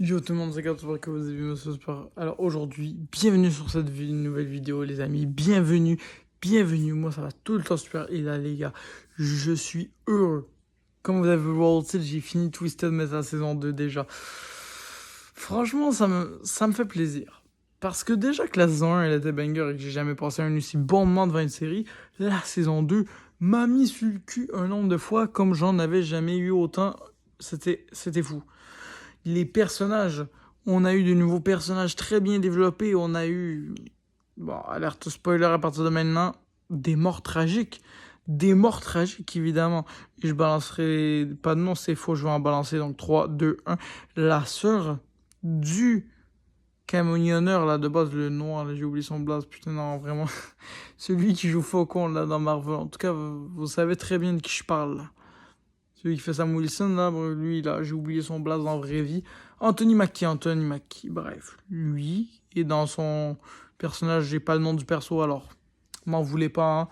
Yo tout le monde, c'est Kat, j'espère que vous avez vu ce sport. Alors aujourd'hui, bienvenue sur cette nouvelle vidéo les amis, bienvenue, moi ça va tout le temps super. Et là les gars, je suis heureux. Comme vous avez vu World Tilt, j'ai fini Twisted Metal saison 2 déjà. Franchement, ça me fait plaisir. Parce que déjà que la saison 1 elle était banger et que j'ai jamais passé un aussi bon moment devant une série, la saison 2 m'a mis sur le cul un nombre de fois comme j'en avais jamais eu autant. C'était fou. Les personnages, on a eu de nouveaux personnages très bien développés. On a eu, bon, alerte spoiler à partir de maintenant, des morts tragiques. Des morts tragiques, évidemment. Et je balancerai pas de nom, c'est faux, je vais en balancer. Donc 3, 2, 1. La sœur du camionneur, là, de base, le noir, là, j'ai oublié son blaze. Putain, non, vraiment. Celui qui joue Faucon, là, dans Marvel. En tout cas, vous savez très bien de qui je parle, là. Celui qui fait Sam Wilson, là, lui, là, j'ai oublié son blaze en vraie vie. Anthony Mackie, bref. Lui, et dans son personnage, j'ai pas le nom du perso, alors, m'en voulez pas, hein.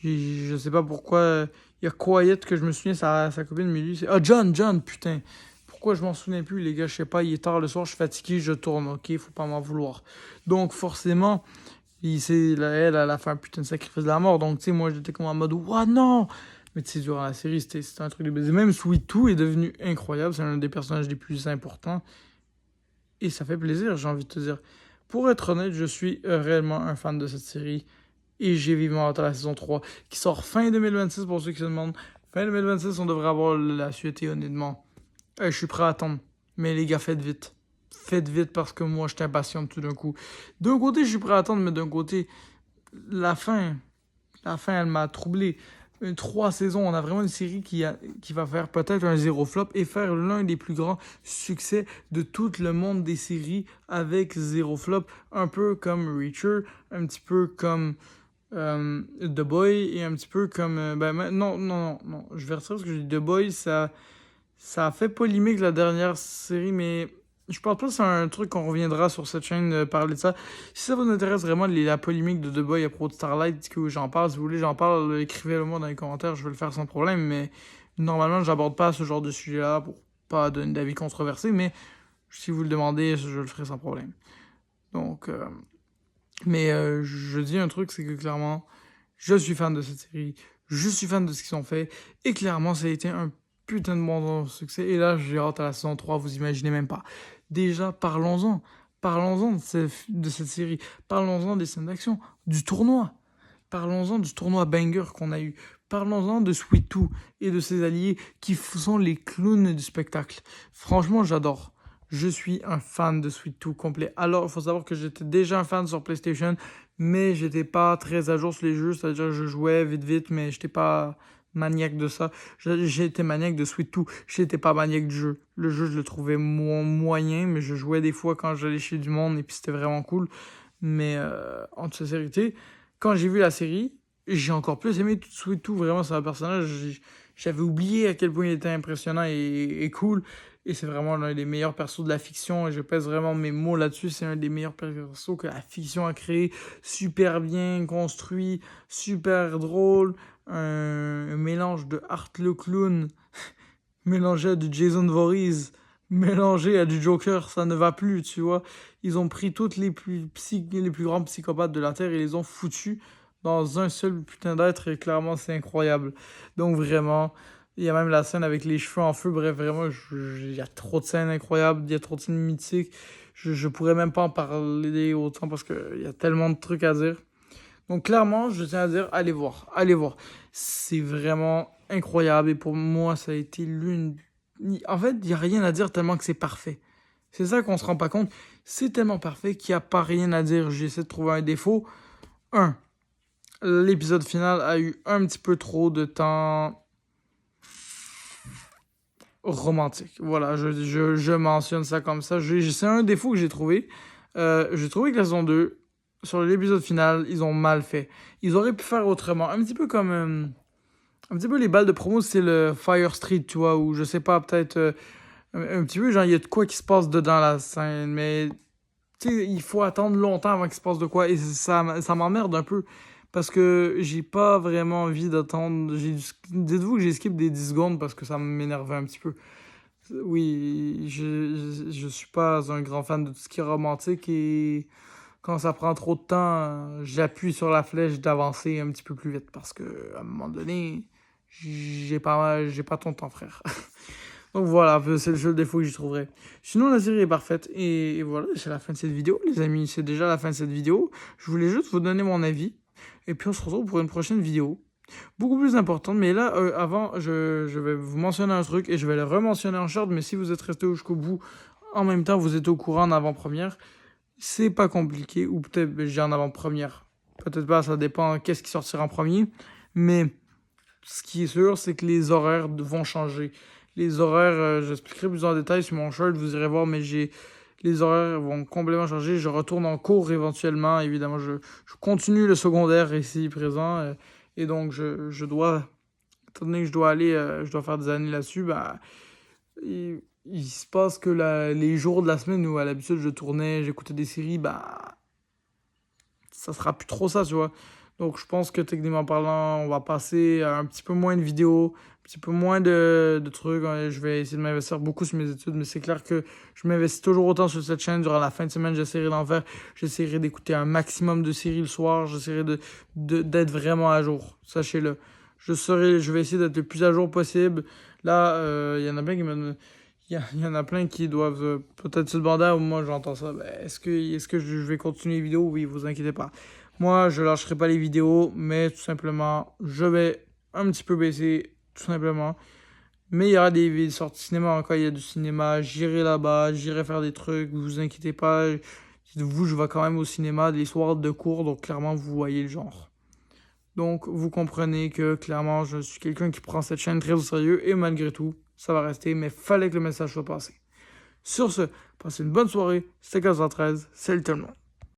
Je sais pas pourquoi. Il y a Quiet que je me souviens, sa copine, mais lui, c'est. Ah, John, putain. Pourquoi je m'en souviens plus, les gars, je sais pas, il est tard le soir, je suis fatigué, je tourne, ok, faut pas m'en vouloir. Donc, forcément, elle a fait un putain de sacrifice de la mort, donc, tu sais, moi, j'étais comme en mode, ouah, non! Mais tu sais, durant la série, c'était un truc de baiser. Même Sweet Tooth est devenu incroyable. C'est un des personnages les plus importants. Et ça fait plaisir, j'ai envie de te dire. Pour être honnête, je suis réellement un fan de cette série. Et j'ai vivement hâte à la saison 3 qui sort fin 2026 pour ceux qui se demandent. Fin 2026, on devrait avoir la suite et honnêtement, je suis prêt à attendre. Mais les gars, faites vite. Faites vite parce que moi, je suis impatient tout d'un coup. D'un côté, je suis prêt à attendre, mais d'un côté, la fin, la fin, elle m'a troublé. 3 saisons, on a vraiment une série qui va faire peut-être un zéro flop et faire l'un des plus grands succès de tout le monde des séries avec zéro flop, un peu comme Reacher, un petit peu comme The Boy et un petit peu comme non, je vais retirer parce que j'ai dit The Boy, ça a fait polémique la dernière série, mais je pense pas que c'est un truc qu'on reviendra sur cette chaîne parler de ça. Si ça vous intéresse vraiment la polémique de The Boy à propos de Starlight, que j'en parle, si vous voulez j'en parle, écrivez-le moi dans les commentaires, je vais le faire sans problème, mais normalement j'aborde pas ce genre de sujet-là pour pas donner d'avis controversé, mais si vous le demandez, je le ferai sans problème. Donc, je dis un truc, c'est que clairement, je suis fan de cette série, je suis fan de ce qu'ils ont fait, et clairement, ça a été un putain de bon succès. Et là, j'ai hâte à la saison 3, vous imaginez même pas. Déjà, parlons-en. Parlons-en de cette série. Parlons-en des scènes d'action, du tournoi. Parlons-en du tournoi banger qu'on a eu. Parlons-en de Sweet Tooth et de ses alliés qui sont les clowns du spectacle. Franchement, j'adore. Je suis un fan de Sweet Tooth complet. Alors, il faut savoir que j'étais déjà un fan sur PlayStation, mais j'étais pas très à jour sur les jeux. C'est-à-dire que je jouais vite, mais j'étais pas maniaque de ça. J'étais maniaque de Sweet Tooth. J'étais pas maniaque du jeu. Le jeu, je le trouvais moyen, mais je jouais des fois quand j'allais chez du monde et puis c'était vraiment cool. Mais en toute sincérité, quand j'ai vu la série, j'ai encore plus aimé Sweet Tooth. Vraiment, c'est un personnage. J'avais oublié à quel point il était impressionnant et cool. Et c'est vraiment l'un des meilleurs persos de la fiction. Et je pèse vraiment mes mots là-dessus. C'est un des meilleurs persos que la fiction a créé. Super bien construit, super drôle. Un mélange de Art le Clown mélangé à du Jason Voorhees, mélangé à du Joker, ça ne va plus, tu vois. Ils ont pris toutes les plus grands psychopathes de la Terre et les ont foutus dans un seul putain d'être et clairement c'est incroyable. Donc vraiment, il y a même la scène avec les cheveux en feu, bref, vraiment, il y a trop de scènes incroyables, il y a trop de scènes mythiques. Je pourrais même pas en parler autant parce qu'il y a tellement de trucs à dire. Donc clairement, je tiens à dire, allez voir, allez voir. C'est vraiment incroyable et pour moi, ça a été l'une... En fait, il n'y a rien à dire tellement que c'est parfait. C'est ça qu'on se rend pas compte. C'est tellement parfait qu'il n'y a pas rien à dire. J'essaie de trouver un défaut. Un, l'épisode final a eu un petit peu trop de temps romantique. Voilà, je mentionne ça comme ça. C'est un défaut que j'ai trouvé. J'ai trouvé que la saison 2, sur l'épisode final, ils ont mal fait. Ils auraient pu faire autrement. Un petit peu comme... un petit peu les balles de promo, c'est le Fire Street, tu vois, ou je sais pas, peut-être... un petit peu, genre, il y a de quoi qui se passe dedans la scène, mais... Tu sais, il faut attendre longtemps avant qu'il se passe de quoi, et ça m'emmerde un peu. Parce que j'ai pas vraiment envie d'attendre. Dites-vous que j'ai skip des 10 secondes parce que ça m'énervait un petit peu. Oui, je suis pas un grand fan de tout ce qui est romantique et quand ça prend trop de temps, j'appuie sur la flèche d'avancer un petit peu plus vite parce que à un moment donné, j'ai pas ton temps, frère. Donc voilà, c'est le seul défaut que j'y trouverais. Sinon, la série est parfaite. Et voilà, c'est la fin de cette vidéo, les amis. C'est déjà la fin de cette vidéo. Je voulais juste vous donner mon avis. Et puis on se retrouve pour une prochaine vidéo. Beaucoup plus importante. Mais là, avant, je vais vous mentionner un truc. Et je vais le rementionner en short. Mais si vous êtes resté jusqu'au bout, en même temps, vous êtes au courant en avant-première. C'est pas compliqué. Ou peut-être j'ai en avant-première. Peut-être pas, ça dépend qu'est-ce qui sortira en premier. Mais ce qui est sûr, c'est que les horaires vont changer. Les horaires, j'expliquerai plus en détail sur mon shirt, vous irez voir, mais les horaires vont complètement changer. Je retourne en cours éventuellement. Évidemment, je continue le secondaire ici présent. Et donc, je dois, étant donné que je dois aller, je dois faire des années là-dessus, bah, il se passe que les jours de la semaine où à l'habitude je tournais, j'écoutais des séries, bah, ça sera plus trop ça, tu vois. Donc, je pense que techniquement parlant, on va passer à un petit peu moins de vidéos, un petit peu moins de trucs. Je vais essayer de m'investir beaucoup sur mes études, mais c'est clair que je m'investis toujours autant sur cette chaîne. Durant la fin de semaine, j'essaierai d'en faire. J'essaierai d'écouter un maximum de séries le soir. J'essaierai d'être vraiment à jour. Sachez-le. Je vais essayer d'être le plus à jour possible. Là, il y en a plein qui me... Il y en a plein qui doivent peut-être se demander, au moment où j'entends ça, ben, est-ce que je vais continuer les vidéos? Oui, vous inquiétez pas. Moi, je lâcherai pas les vidéos, mais tout simplement, je vais un petit peu baisser, tout simplement. Mais il y aura des sorties cinéma, quand il y a du cinéma, j'irai là-bas, j'irai faire des trucs, vous inquiétez pas. Vous, je vais quand même au cinéma des soirs de cours, donc clairement, vous voyez le genre. Donc, vous comprenez que clairement, je suis quelqu'un qui prend cette chaîne très au sérieux, et malgré tout, ça va rester, mais fallait que le message soit passé. Sur ce, passez une bonne soirée, c'était 15h13, salut tout le monde.